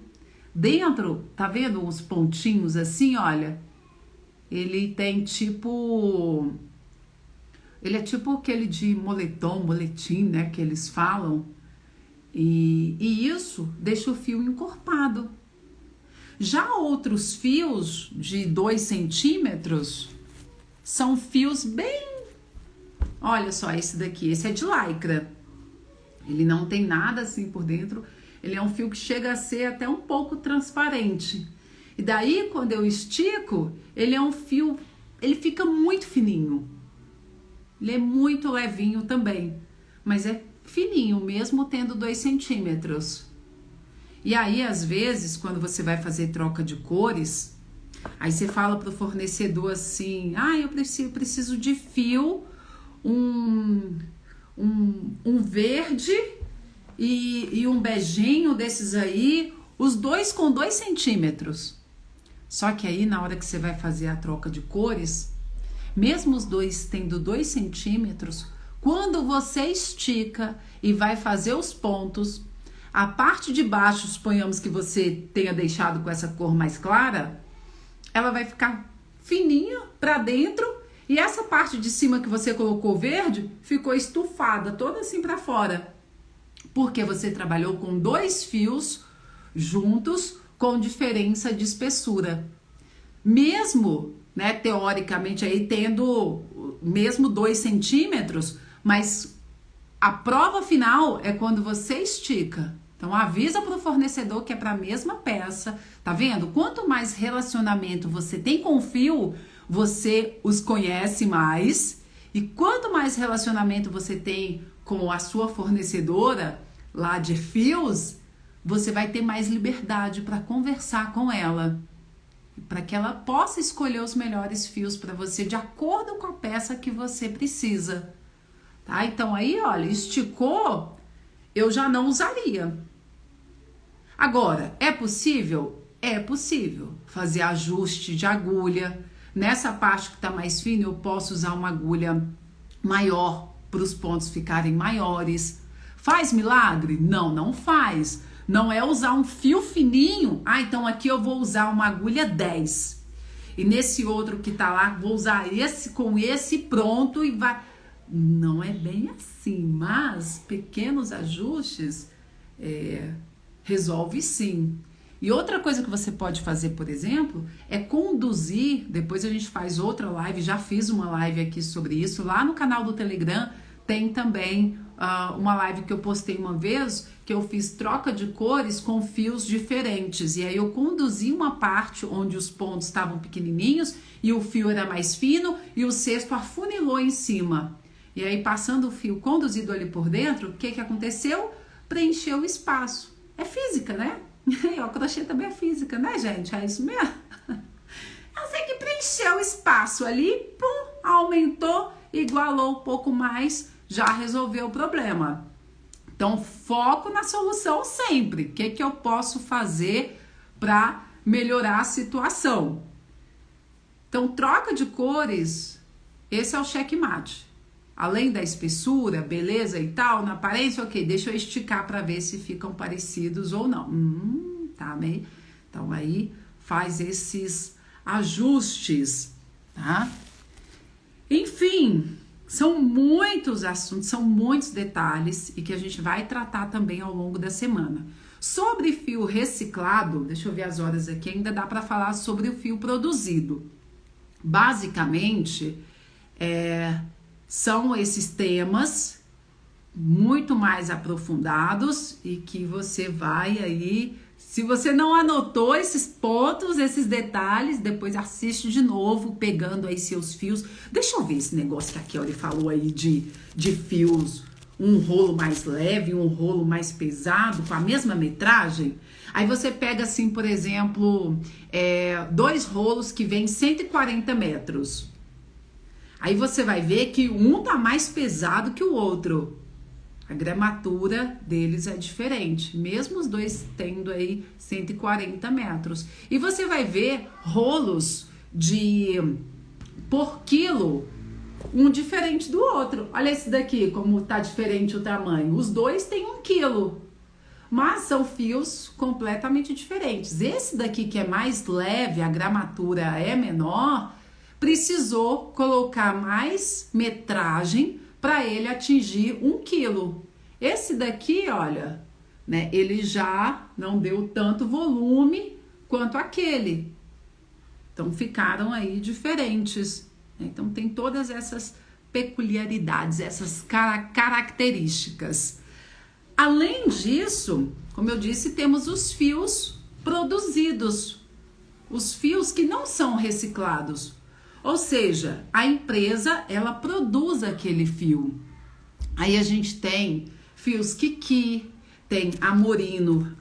Dentro, tá vendo os pontinhos assim, olha? Ele tem tipo... Ele é tipo aquele de moletim, né? Que eles falam. E isso deixa o fio encorpado. Já outros fios de 2 centímetros são fios bem... Olha só esse daqui, esse é de lycra. Ele não tem nada assim por dentro. Ele é um fio que chega a ser até um pouco transparente. E daí, quando eu estico, ele é um fio... Ele fica muito fininho. Ele é muito levinho também. Mas é fininho, mesmo tendo 2 centímetros. E aí, às vezes, quando você vai fazer troca de cores, aí você fala pro fornecedor assim, eu preciso de fio, um verde e um beijinho desses aí, os dois com 2 centímetros. Só que aí, na hora que você vai fazer a troca de cores, mesmo os dois tendo 2 centímetros, quando você estica e vai fazer os pontos, a parte de baixo, suponhamos que você tenha deixado com essa cor mais clara, ela vai ficar fininha para dentro e essa parte de cima que você colocou verde ficou estufada, toda assim para fora. Porque você trabalhou com 2 fios juntos com diferença de espessura. Mesmo, né, teoricamente aí tendo mesmo 2 centímetros, mas a prova final é quando você estica. Então avisa para o fornecedor que é para a mesma peça. Tá vendo? Quanto mais relacionamento você tem com o fio, você os conhece mais. E quanto mais relacionamento você tem com a sua fornecedora lá de fios, você vai ter mais liberdade para conversar com ela, para que ela possa escolher os melhores fios para você de acordo com a peça que você precisa. Tá? Então aí, olha, esticou, eu já não usaria. Agora, é possível? É possível fazer ajuste de agulha. Nessa parte que tá mais fina, eu posso usar uma agulha maior para os pontos ficarem maiores. Faz milagre? Não, não faz. Não é usar um fio fininho. Então aqui eu vou usar uma agulha 10. E nesse outro que tá lá, vou usar esse com esse pronto e vai... Não é bem assim, mas pequenos ajustes resolve sim. E outra coisa que você pode fazer, por exemplo, é conduzir, depois a gente faz outra live, já fiz uma live aqui sobre isso, lá no canal do Telegram tem também uma live que eu postei uma vez, que eu fiz troca de cores com fios diferentes, e aí eu conduzi uma parte onde os pontos estavam pequenininhos e o fio era mais fino e o cesto afunilou em cima. E aí passando o fio conduzido ali por dentro, o que aconteceu? Preencheu o espaço. É física, né? E o crochê também é física, né, gente? É isso mesmo? Eu sei que preencheu o espaço ali, pum, aumentou, igualou um pouco mais, já resolveu o problema. Então, foco na solução sempre. O que eu posso fazer para melhorar a situação? Então, troca de cores, esse é o checkmate. Além da espessura, beleza e tal, na aparência, ok, deixa eu esticar para ver se ficam parecidos ou não. Tá bem? Então aí faz esses ajustes, tá? Enfim, são muitos assuntos, são muitos detalhes e que a gente vai tratar também ao longo da semana. Sobre fio reciclado, deixa eu ver as horas aqui, ainda dá para falar sobre o fio produzido. Basicamente, são esses temas muito mais aprofundados e que você vai aí, se você não anotou esses pontos, esses detalhes, depois assiste de novo, pegando aí seus fios. Deixa eu ver esse negócio que aqui, ó, ele falou aí de fios, um rolo mais leve, um rolo mais pesado, com a mesma metragem. Aí você pega assim, por exemplo, 2 rolos que vêm 140 metros. Aí você vai ver que um tá mais pesado que o outro. A gramatura deles é diferente, mesmo os dois tendo aí 140 metros. E você vai ver rolos por quilo, um diferente do outro. Olha esse daqui, como tá diferente o tamanho. Os dois têm 1 quilo, mas são fios completamente diferentes. Esse daqui que é mais leve, a gramatura é menor, precisou colocar mais metragem para ele atingir 1 quilo. Esse daqui, olha, né, ele já não deu tanto volume quanto aquele. Então ficaram aí diferentes. Então tem todas essas peculiaridades, essas características. Além disso, como eu disse, temos os fios produzidos, os fios que não são reciclados. Ou seja, a empresa, ela produz aquele fio. Aí a gente tem fios Kiki, tem a Morino,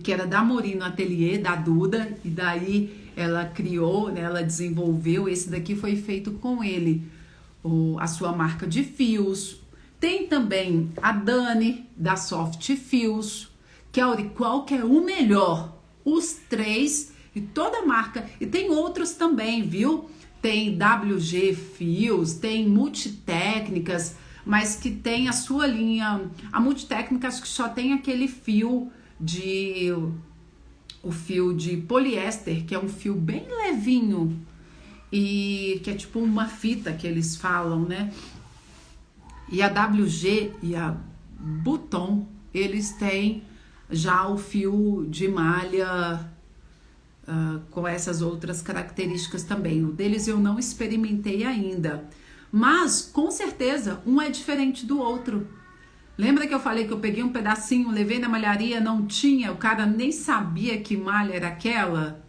que era da Morino Atelier, da Duda, e daí ela criou, né, ela desenvolveu, esse daqui foi feito com ele, a sua marca de fios. Tem também a Dani, da Soft Fios, que é qual que é o melhor, os três, e toda marca, e tem outros também, viu? Tem WG Fios, tem Multitécnicas, mas que tem a sua linha, a Multitécnicas que só tem aquele fio o fio de poliéster, que é um fio bem levinho, e que é tipo uma fita que eles falam, né? E a WG e a Buton, eles têm já o fio de malha com essas outras características também. O deles eu não experimentei ainda, mas com certeza um é diferente do outro. Lembra que eu falei que eu peguei um pedacinho, levei na malharia, não tinha, o cara nem sabia que malha era aquela?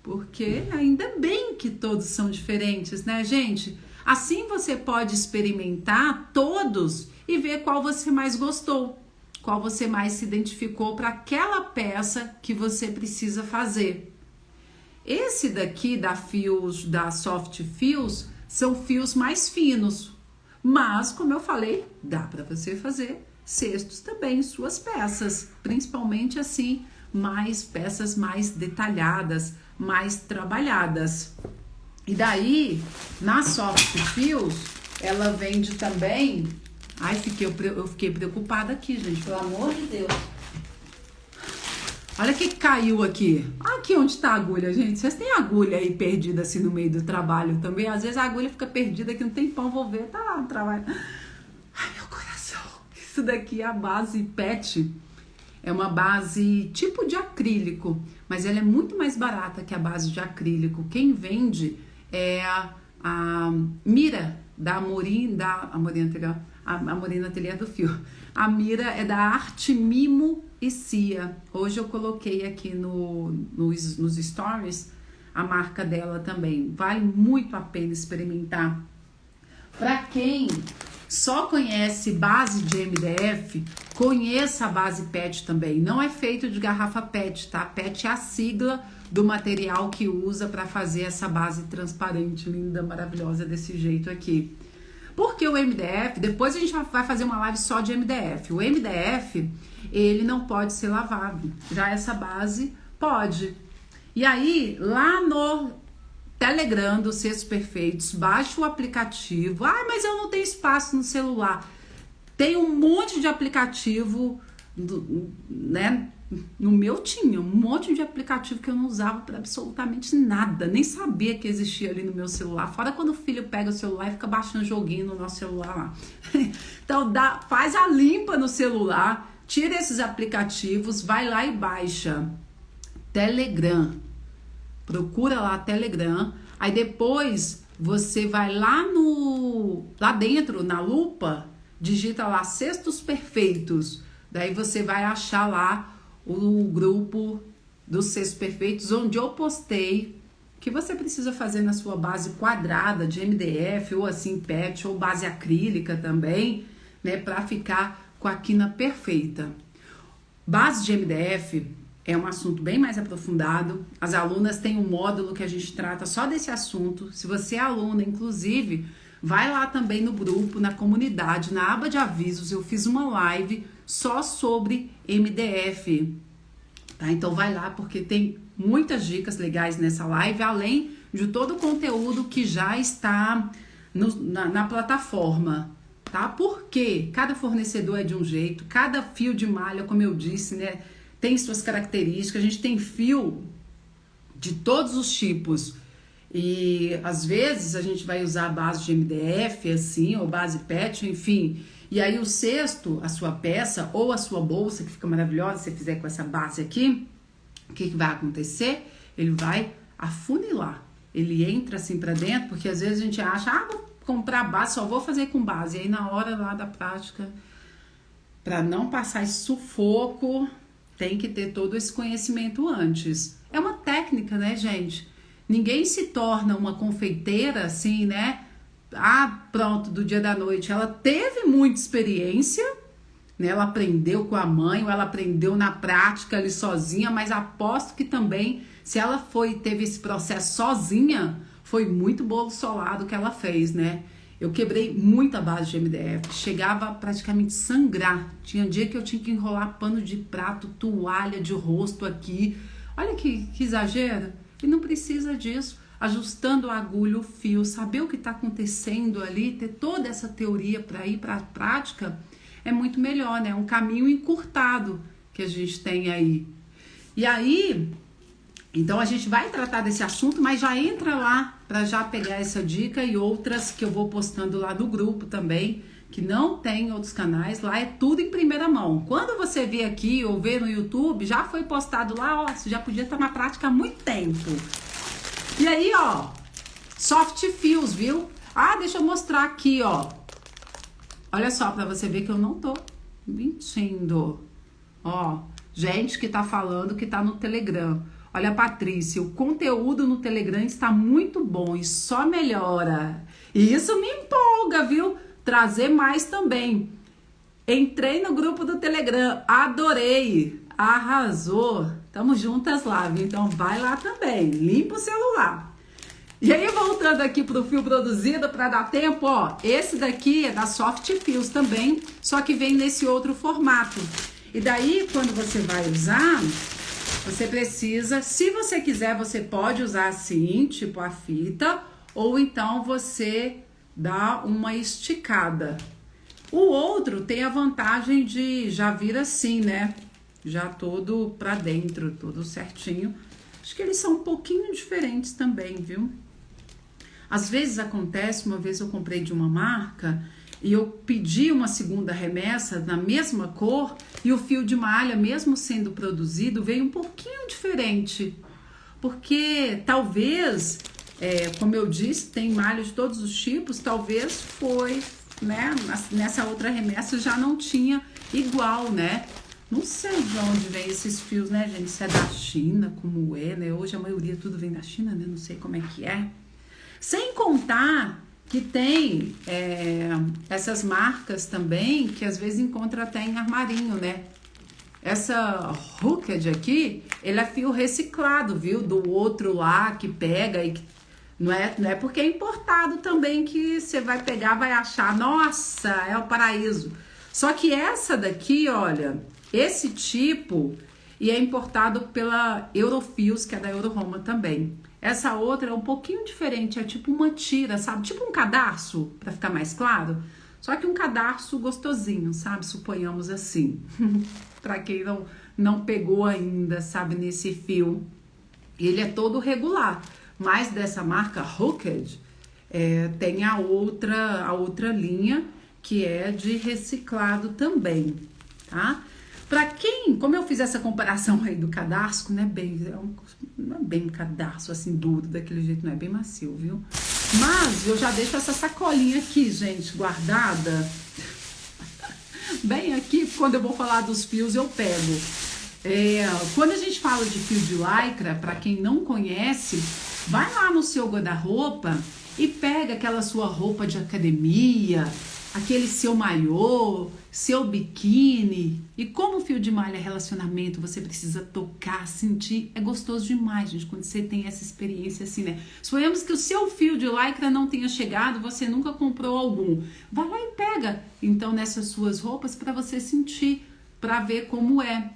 Porque ainda bem que todos são diferentes, né, gente? Assim você pode experimentar todos e ver qual você mais gostou, qual você mais se identificou para aquela peça que você precisa fazer. Esse daqui da Soft Fios são fios mais finos, mas como eu falei, dá para você fazer cestos também, suas peças, principalmente assim, mais peças mais detalhadas, mais trabalhadas. E daí, na Soft Fios, ela vende também. Ai, eu fiquei preocupada aqui, gente, pelo amor de Deus. Olha o que caiu aqui. Aqui onde tá a agulha, gente. Vocês têm agulha aí perdida assim no meio do trabalho também? Às vezes a agulha fica perdida aqui, não tem pão, vou ver, tá lá no trabalho. Ai, meu coração. Isso daqui é a base PET. É uma base tipo de acrílico, mas ela é muito mais barata que a base de acrílico. Quem vende é a Mira, da Amorim, a Morina Atelier do Fio. A Mira é da Arte Mimo e Cia. Hoje eu coloquei aqui nos stories a marca dela também. Vale muito a pena experimentar. Para quem só conhece base de MDF, conheça a base PET também. Não é feito de garrafa PET, tá? PET é a sigla do material que usa para fazer essa base transparente, linda, maravilhosa desse jeito aqui. Porque o MDF, depois a gente vai fazer uma live só de MDF. O MDF, ele não pode ser lavado. Já essa base pode. E aí, lá no Telegram dos Cestos Perfeitos, baixa o aplicativo. Ah, mas eu não tenho espaço no celular. Tem um monte de aplicativo, né? No meu tinha um monte de aplicativo que eu não usava para absolutamente nada, nem sabia que existia ali no meu celular, fora quando o filho pega o celular e fica baixando joguinho no nosso celular lá. Então faz a limpa no celular, tira esses aplicativos, vai lá e baixa Telegram, procura lá Telegram, aí depois você vai lá dentro, na lupa, digita lá Cestos Perfeitos, daí você vai achar lá o grupo dos Cestos Perfeitos, onde eu postei o que você precisa fazer na sua base quadrada de MDF, ou assim PET, ou base acrílica também, né, para ficar com a quina perfeita. Base de MDF é um assunto bem mais aprofundado. As alunas têm um módulo que a gente trata só desse assunto. Se você é aluna, inclusive, vai lá também no grupo, na comunidade, na aba de avisos, eu fiz uma live só sobre MDF, tá? Então vai lá porque tem muitas dicas legais nessa live, além de todo o conteúdo que já está na plataforma, tá? Porque cada fornecedor é de um jeito, cada fio de malha, como eu disse, né, tem suas características. A gente tem fio de todos os tipos e às vezes a gente vai usar a base de MDF assim, ou base PET, enfim. E aí o cesto, a sua peça ou a sua bolsa, que fica maravilhosa, se você fizer com essa base aqui, o que vai acontecer? ele vai afunilar. Ele entra assim para dentro, porque às vezes a gente acha, vou comprar base, só vou fazer com base. E aí na hora lá da prática, para não passar esse sufoco, tem que ter todo esse conhecimento antes. É uma técnica, né, gente? Ninguém se torna uma confeiteira assim, né? Pronto, do dia da noite. Ela teve muita experiência, né? Ela aprendeu com a mãe, ou ela aprendeu na prática ali sozinha, mas aposto que também, se ela teve esse processo sozinha, foi muito bolo solado que ela fez, né? Eu quebrei muita base de MDF, chegava a praticamente sangrar. Tinha dia que eu tinha que enrolar pano de prato, toalha de rosto aqui. Olha que exagero. E não precisa disso. Ajustando a agulha, o fio, saber o que está acontecendo ali, ter toda essa teoria para ir para a prática, é muito melhor, né? É um caminho encurtado que a gente tem aí. E aí, então a gente vai tratar desse assunto, mas já entra lá para já pegar essa dica e outras que eu vou postando lá do grupo também, que não tem outros canais, lá é tudo em primeira mão. Quando você vê aqui ou vê no YouTube, já foi postado lá, você já podia estar na prática há muito tempo. E aí, soft fios, viu? Deixa eu mostrar aqui, Olha só, para você ver que eu não tô mentindo. Gente que tá falando que tá no Telegram. Olha, Patrícia, o conteúdo no Telegram está muito bom e só melhora. E isso me empolga, viu? Trazer mais também. Entrei no grupo do Telegram, adorei, arrasou. Tamo juntas lá, viu? Então vai lá também, limpa o celular. E aí, voltando aqui pro fio produzido para dar tempo, esse daqui é da Soft Fios também, só que vem nesse outro formato. E daí, quando você vai usar, você precisa, se você quiser, você pode usar assim, tipo a fita, ou então você dá uma esticada. O outro tem a vantagem de já vir assim, né? Já todo pra dentro, todo certinho. Acho que eles são um pouquinho diferentes também, viu? Às vezes acontece, uma vez eu comprei de uma marca e eu pedi uma segunda remessa na mesma cor e o fio de malha, mesmo sendo produzido, veio um pouquinho diferente. Porque talvez, como eu disse, tem malha de todos os tipos, talvez foi, né? Nessa outra remessa já não tinha igual, né? Não sei de onde vem esses fios, né, gente? Se é da China, como é, né? Hoje a maioria tudo vem da China, né? Não sei como é que é. Sem contar que tem essas marcas também, que às vezes encontra até em armarinho, né? Essa Hooked aqui, ele é fio reciclado, viu? Do outro lá que pega e não é porque é importado também que você vai pegar, vai achar, nossa, é o paraíso. Só que essa daqui, olha, esse tipo, e é importado pela Eurofios, que é da Euroroma também. Essa outra é um pouquinho diferente, é tipo uma tira, sabe? Tipo um cadarço, para ficar mais claro. Só que um cadarço gostosinho, sabe? Suponhamos assim. Para quem não pegou ainda, sabe? Nesse fio. Ele é todo regular. Mas dessa marca Hooked, tem a outra linha, que é de reciclado também, tá? Pra quem, como eu fiz essa comparação aí do cadarço, não é bem cadarço assim duro, daquele jeito, não é bem macio, viu? Mas eu já deixo essa sacolinha aqui, gente, guardada. Bem aqui, quando eu vou falar dos fios, eu pego. Quando a gente fala de fio de lycra, pra quem não conhece, vai lá no seu guarda-roupa e pega aquela sua roupa de academia, aquele seu maiô, seu biquíni. E como o fio de malha é relacionamento, você precisa tocar, sentir. É gostoso demais, gente, quando você tem essa experiência assim, né? Suponhamos que o seu fio de lycra não tenha chegado, você nunca comprou algum. Vai lá e pega, então, nessas suas roupas para você sentir, para ver como é.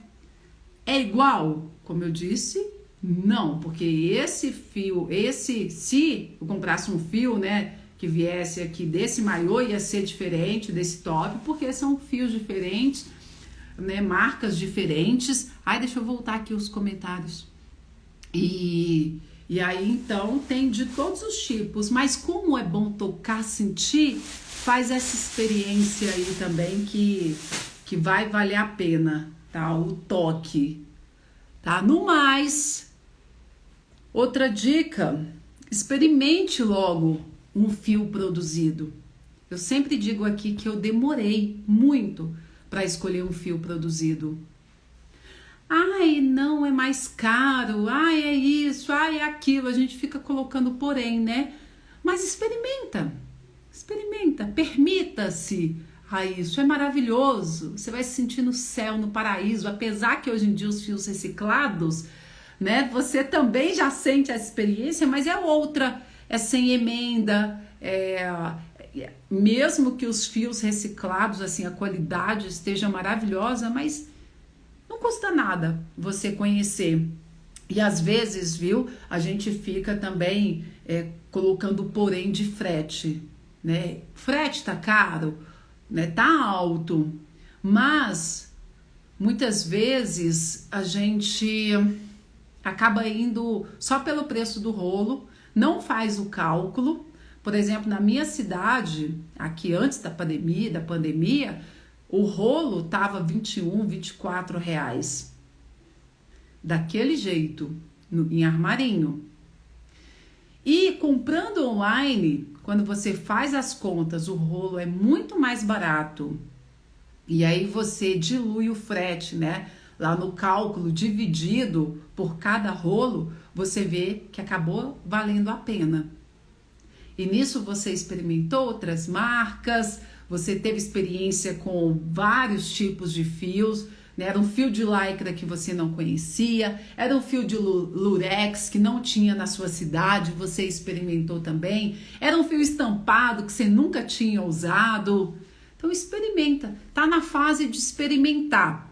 É igual? Como eu disse, não, porque esse fio, se eu comprasse um fio, né, que viesse aqui desse maiô, ia ser diferente desse top, porque são fios diferentes, né, marcas diferentes. Deixa eu voltar aqui os comentários. E aí, então, tem de todos os tipos, mas como é bom tocar, sentir, faz essa experiência aí também que vai valer a pena, tá? O toque, tá? No mais, Outra dica, experimente logo um fio produzido. Eu sempre digo aqui que eu demorei muito para escolher um fio produzido. Ai, não, é mais caro, ai, é isso, ai, é aquilo, a gente fica colocando porém, né? Mas experimenta, permita-se a isso, é maravilhoso, você vai se sentir no céu, no paraíso, apesar que hoje em dia os fios reciclados, né, você também já sente essa experiência, mas é outra, é sem emenda, mesmo que os fios reciclados, assim, a qualidade esteja maravilhosa, mas não custa nada você conhecer. E às vezes, viu, a gente fica também colocando porém de frete, né? Frete tá caro, né? Tá alto, mas muitas vezes a gente acaba indo só pelo preço do rolo, não faz o cálculo. Por exemplo, na minha cidade, aqui antes da pandemia, o rolo tava 21, 24 reais. Daquele jeito, em armarinho. E comprando online, quando você faz as contas, o rolo é muito mais barato. E aí você dilui o frete, né? Lá no cálculo, dividido por cada rolo, você vê que acabou valendo a pena. E nisso você experimentou outras marcas, você teve experiência com vários tipos de fios, né? Era um fio de lycra que você não conhecia, era um fio de lurex que não tinha na sua cidade, você experimentou também, era um fio estampado que você nunca tinha usado. Então experimenta, tá na fase de experimentar,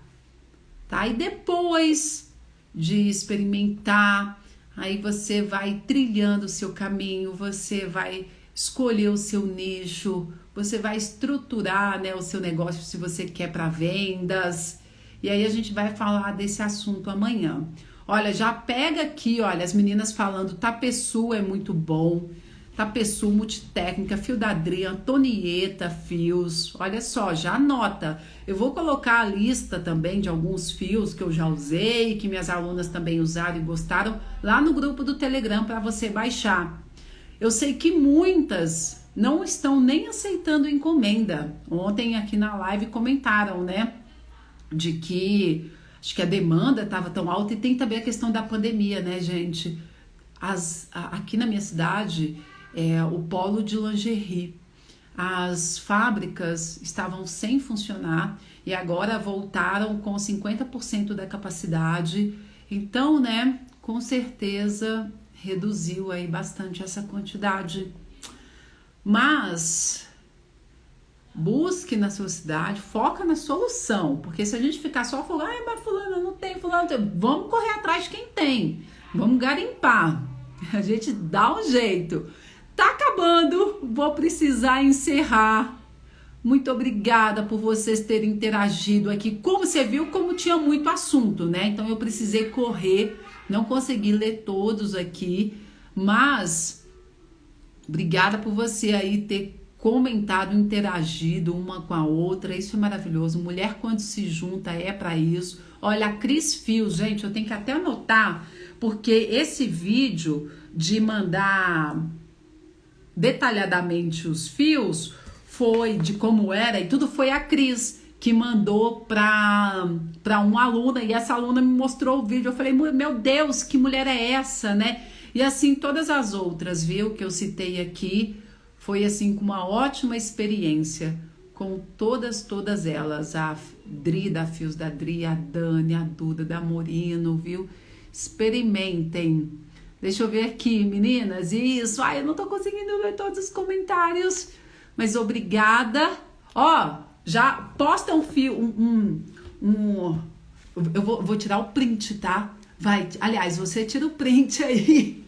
tá? E depois de experimentar, aí você vai trilhando o seu caminho, você vai escolher o seu nicho, você vai estruturar, né, o seu negócio se você quer para vendas. E aí a gente vai falar desse assunto amanhã. Olha, já pega aqui, olha, as meninas falando, Tapeçu é muito bom. Tapeçu Multitécnica, Fio da Dri, Antonieta Fios. Olha só, já anota. Eu vou colocar a lista também de alguns fios que eu já usei, que minhas alunas também usaram e gostaram, lá no grupo do Telegram para você baixar. Eu sei que muitas não estão nem aceitando encomenda. Ontem aqui na live comentaram, né? De que acho que a demanda estava tão alta, e tem também a questão da pandemia, né, gente? Aqui na minha cidade é o polo de lingerie. As fábricas estavam sem funcionar e agora voltaram com 50% da capacidade. Então, né, com certeza reduziu aí bastante essa quantidade. Mas busque na sua cidade, foca na solução, porque se a gente ficar só falando, ai, mas fulano não tem, fulano não tem, vamos correr atrás de quem tem, vamos garimpar, a gente dá um jeito. Tá acabando, vou precisar encerrar. Muito obrigada por vocês terem interagido aqui. Como você viu, como tinha muito assunto, né? Então eu precisei correr, não consegui ler todos aqui, mas obrigada por você aí ter comentado, interagido uma com a outra. Isso é maravilhoso. Mulher quando se junta é para isso. Olha, a Cris Fios, gente, eu tenho que até anotar, porque esse vídeo de mandar detalhadamente os fios foi de como era e tudo, foi a Cris que mandou para uma aluna, e essa aluna me mostrou o vídeo. Eu falei, meu Deus, que mulher é essa, né? E assim todas as outras, viu, que eu citei aqui, foi assim com uma ótima experiência com todas elas, a Dri da Fios da Dri, a Dani, a Duda da Morino, viu? Experimentem. Deixa eu ver aqui, meninas, isso, ai, eu não tô conseguindo ler todos os comentários, mas obrigada. Ó, já posta um fio, eu vou tirar o print, tá? Vai, aliás, você tira o print aí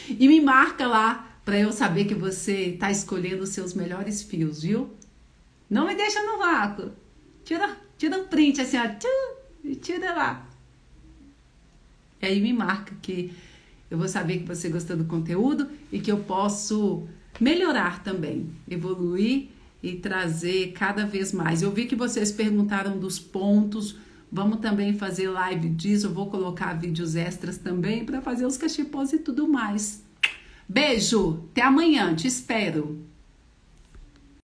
e me marca lá para eu saber que você tá escolhendo os seus melhores fios, viu? Não me deixa no vácuo. Tira um print assim, ó, e tira lá. E aí me marca que eu vou saber que você gostou do conteúdo e que eu posso melhorar também, evoluir e trazer cada vez mais. Eu vi que vocês perguntaram dos pontos, Vamos também fazer live disso. Eu vou colocar vídeos extras também para fazer os cachepôs e tudo mais. Beijo, até amanhã, te espero.